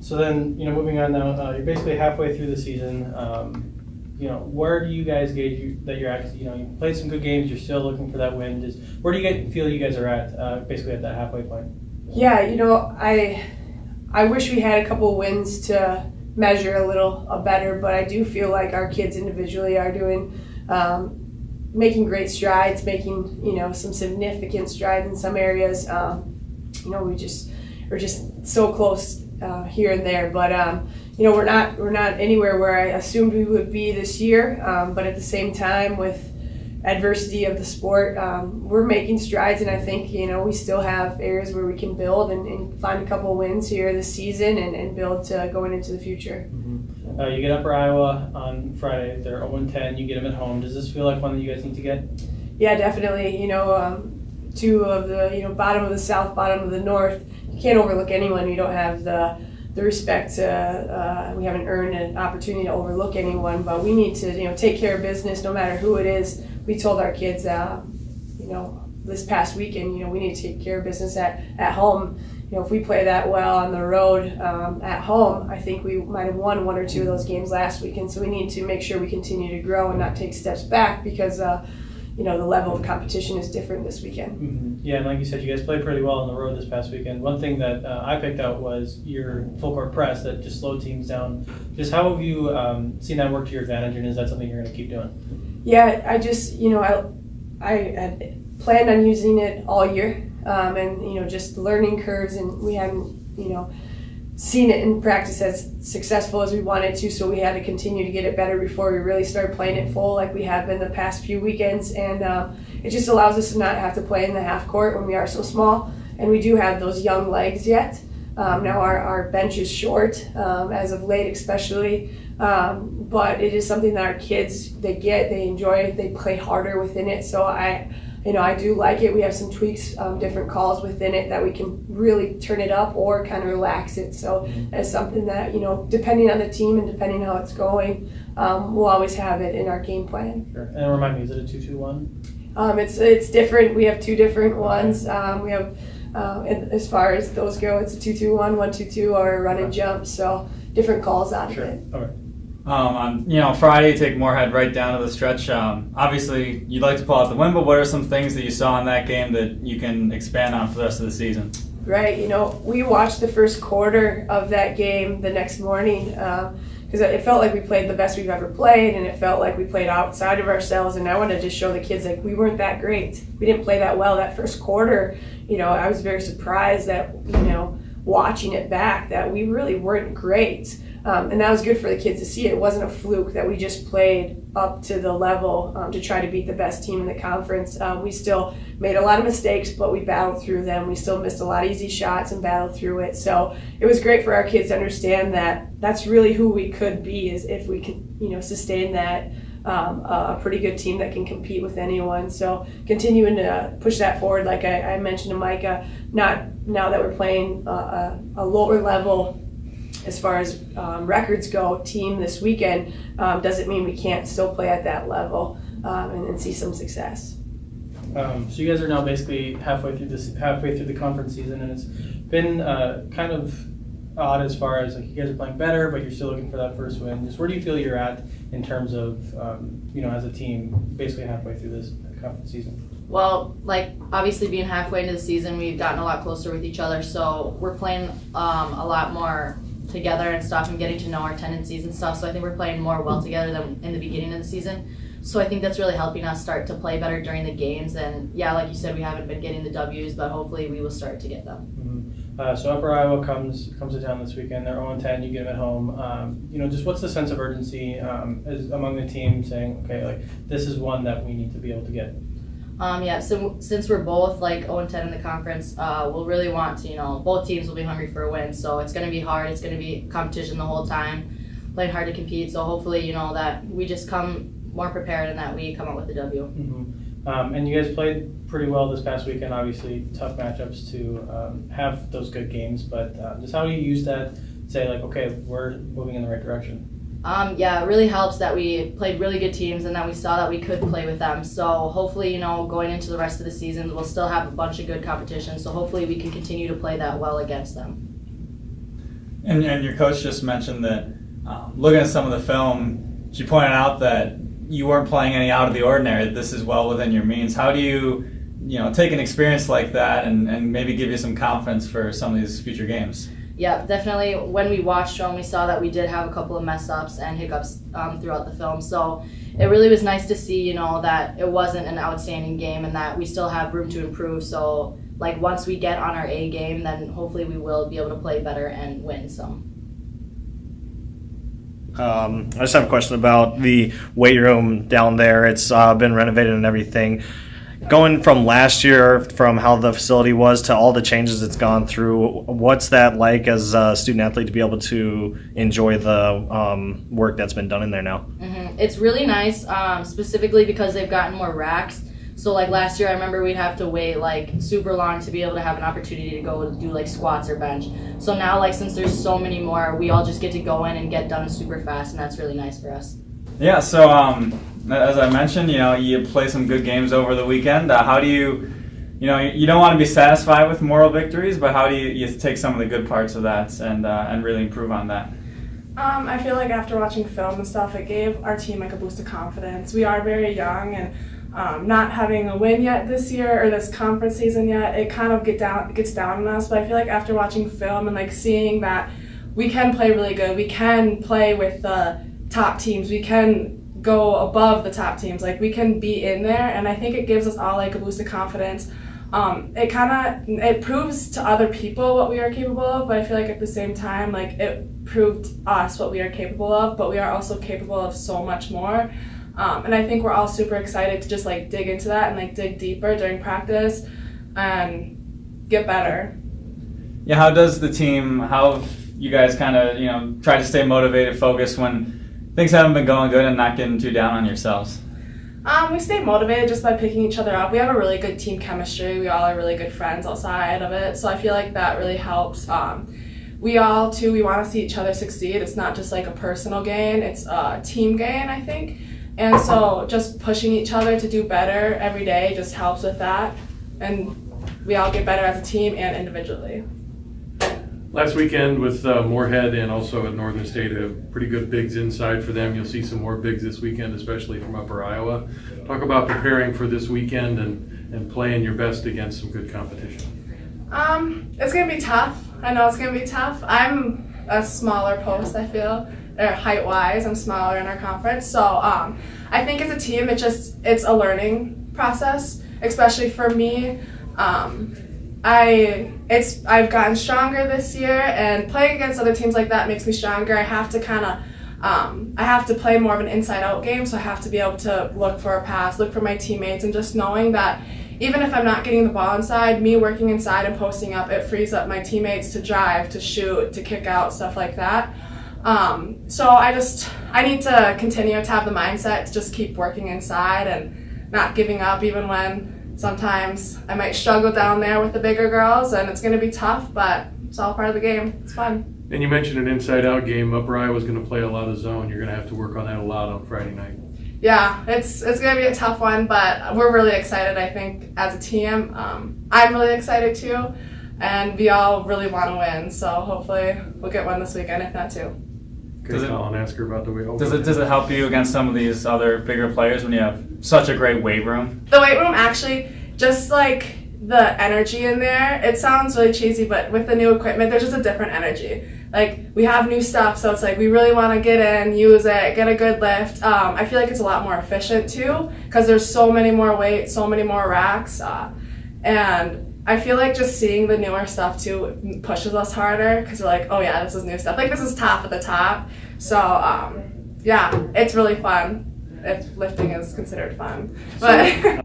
So then, moving on now, you're basically halfway through the season. Where do you guys gauge that you're at? You played some good games. You're still looking for that win. Where do you feel you guys are at, basically at that halfway point? Yeah, I wish we had a couple wins to measure a little better, but I do feel like our kids individually are doing, making great strides, making some significant strides in some areas. We're just so close here and there, but we're not anywhere where I assumed we would be this year. But at the same time, with adversity of the sport, we're making strides, and I think we still have areas where we can build and find a couple wins here this season and build to going into the future. Mm-hmm. You get Upper Iowa on Friday. They're 0-10. You get them at home. Does this feel like one that you guys need to get? Yeah, definitely. Two of the bottom of the South, bottom of the North. You can't overlook anyone. You don't have the respect to. We haven't earned an opportunity to overlook anyone, but we need to take care of business no matter who it is. We told our kids, this past weekend, we need to take care of business at home. If we play that well on the road at home, I think we might have won one or two of those games last weekend. So we need to make sure we continue to grow and not take steps back because the level of competition is different this weekend. Mm-hmm. Yeah, and like you said, you guys played pretty well on the road this past weekend. One thing that I picked out was your full court press that just slowed teams down. Just how have you seen that work to your advantage, and is that something you're going to keep doing? Yeah, I just, I had planned on using it all year, and, just learning curves, and we hadn't, seen it in practice as successful as we wanted to, so we had to continue to get it better before we really started playing it full like we have been the past few weekends, and it just allows us to not have to play in the half court when we are so small, and we do have those young legs yet. Now our bench is short, as of late especially, but it is something that our kids, they enjoy it, they play harder within it, so I do like it. We have some tweaks, different calls within it that we can really turn it up or kind of relax it, so it's something that, depending on the team and depending how it's going, we'll always have it in our game plan. Sure. And remind me, is it a 2-2-1? It's different. We have two different ones. We have as far as those go, it's a 2-2-1, 1-2-2, or a run and jump. So different calls out of it. Okay. On Friday, you take Moorhead right down to the stretch. Obviously, you'd like to pull out the win, but what are some things that you saw in that game that you can expand on for the rest of the season? Right. We watched the first quarter of that game the next morning because it felt like we played the best we've ever played, and it felt like we played outside of ourselves. And I wanted to show the kids like we weren't that great. We didn't play that well that first quarter. I was very surprised that watching it back that we really weren't great. And that was good for the kids to see. It wasn't a fluke that we just played up to the level to try to beat the best team in the conference. We still made a lot of mistakes, but we battled through them. We still missed a lot of easy shots and battled through it. So it was great for our kids to understand that that's really who we could be, is if we could, sustain that, a pretty good team that can compete with anyone. So continuing to push that forward, like I mentioned to Micah, not now that we're playing a lower level as far as records go team this weekend, doesn't mean we can't still play at that level and see some success. So you guys are now basically halfway through the conference season, and it's been kind of odd as far as like you guys are playing better, but you're still looking for that first win. Just where do you feel you're at in terms of as a team, basically halfway through this conference season? Well, obviously being halfway into the season, we've gotten a lot closer with each other, so we're playing a lot more together and stuff and getting to know our tendencies and stuff, so I think we're playing more well together than in the beginning of the season. So I think that's really helping us start to play better during the games, and yeah, like you said, we haven't been getting the W's, but hopefully we will start to get them. Mm-hmm. So Upper Iowa comes to town this weekend. They're 0-10, you get them at home. Just what's the sense of urgency among the team saying, okay, this is one that we need to be able to get? So since we're both 0-10 in the conference, we'll really want to, both teams will be hungry for a win. So it's going to be hard. It's going to be competition the whole time, playing hard to compete. So hopefully, that we just come more prepared and that we come out with the W. Mm-hmm. And you guys played pretty well this past weekend. Obviously, tough matchups to have those good games. But just how do you use that? Say okay, we're moving in the right direction. It really helps that we played really good teams and that we saw that we could play with them. So hopefully, going into the rest of the season, we'll still have a bunch of good competition. So hopefully we can continue to play that well against them. And your coach just mentioned that looking at some of the film, she pointed out that you weren't playing any out of the ordinary. This is well within your means. How do you take an experience like that and maybe give you some confidence for some of these future games? Yeah, definitely. When we watched film, we saw that we did have a couple of mess ups and hiccups throughout the film. So it really was nice to see, that it wasn't an outstanding game and that we still have room to improve. So like once we get on our A game, then hopefully we will be able to play better and win some. I just have a question about the weight room down there. It's been renovated and everything. Going from last year, from how the facility was to all the changes it's gone through, what's that like as a student athlete to be able to enjoy the work that's been done in there now? Mm-hmm. It's really nice, specifically because they've gotten more racks. So like last year, I remember we'd have to wait like super long to be able to have an opportunity to go do like squats or bench. So now like since there's so many more, we all just get to go in and get done super fast, and that's really nice for us. Yeah, so as I mentioned, you play some good games over the weekend. How do you don't want to be satisfied with moral victories, but how do you take some of the good parts of that and really improve on that? I feel like after watching film and stuff, it gave our team like a boost of confidence. We are very young, and not having a win yet this year or this conference season yet, it kind of gets down on us. But I feel like after watching film and like seeing that we can play really good, we can play with the top teams, we can go above the top teams, like we can be in there, and I think it gives us all like a boost of confidence. It proves to other people what we are capable of, but I feel like at the same time like it proved us what we are capable of, but we are also capable of so much more. And I think we're all super excited to just like dig into that and like dig deeper during practice and get better. Yeah, how have you guys kind of try to stay motivated, focused when things haven't been going good and not getting too down on yourselves? We stay motivated just by picking each other up. We have a really good team chemistry. We all are really good friends outside of it, so I feel like that really helps. We want to see each other succeed. It's not just like a personal gain, it's a team gain, I think. And so just pushing each other to do better every day just helps with that. And we all get better as a team and individually. Last weekend with Moorhead and also at Northern State, have pretty good bigs inside for them. You'll see some more bigs this weekend, especially from Upper Iowa. Talk about preparing for this weekend and playing your best against some good competition. It's going to be tough. I know it's going to be tough. I'm a smaller post, I feel. Height-wise, I'm smaller in our conference. So I think as a team, it's a learning process, especially for me. I've gotten stronger this year, and playing against other teams like that makes me stronger. I have to I have to play more of an inside-out game, so I have to be able to look for a pass, look for my teammates, and just knowing that even if I'm not getting the ball inside, me working inside and posting up, it frees up my teammates to drive, to shoot, to kick out, stuff like that. So I need to continue to have the mindset to just keep working inside and not giving up, even when sometimes I might struggle down there with the bigger girls, and it's going to be tough, but it's all part of the game. It's fun. And you mentioned an inside-out game. Upper Iowa's going to play a lot of zone. You're going to have to work on that a lot on Friday night. Yeah, it's going to be a tough one, but we're really excited, I think, as a team. I'm really excited too, and we all really want to win, so hopefully we'll get one this weekend, if not two. Okay, Colin, ask her about the weight. Does it help you against some of these other bigger players when you have such a great weight room? The weight room, actually, just like the energy in there, it sounds really cheesy, but with the new equipment, there's just a different energy. Like, we have new stuff, so it's like we really want to get in, use it, get a good lift. I feel like it's a lot more efficient too, because there's so many more weights, so many more racks, and I feel like just seeing the newer stuff too pushes us harder, because we're like, oh yeah, this is new stuff. Like, this is top of the top. So yeah, it's really fun if lifting is considered fun. But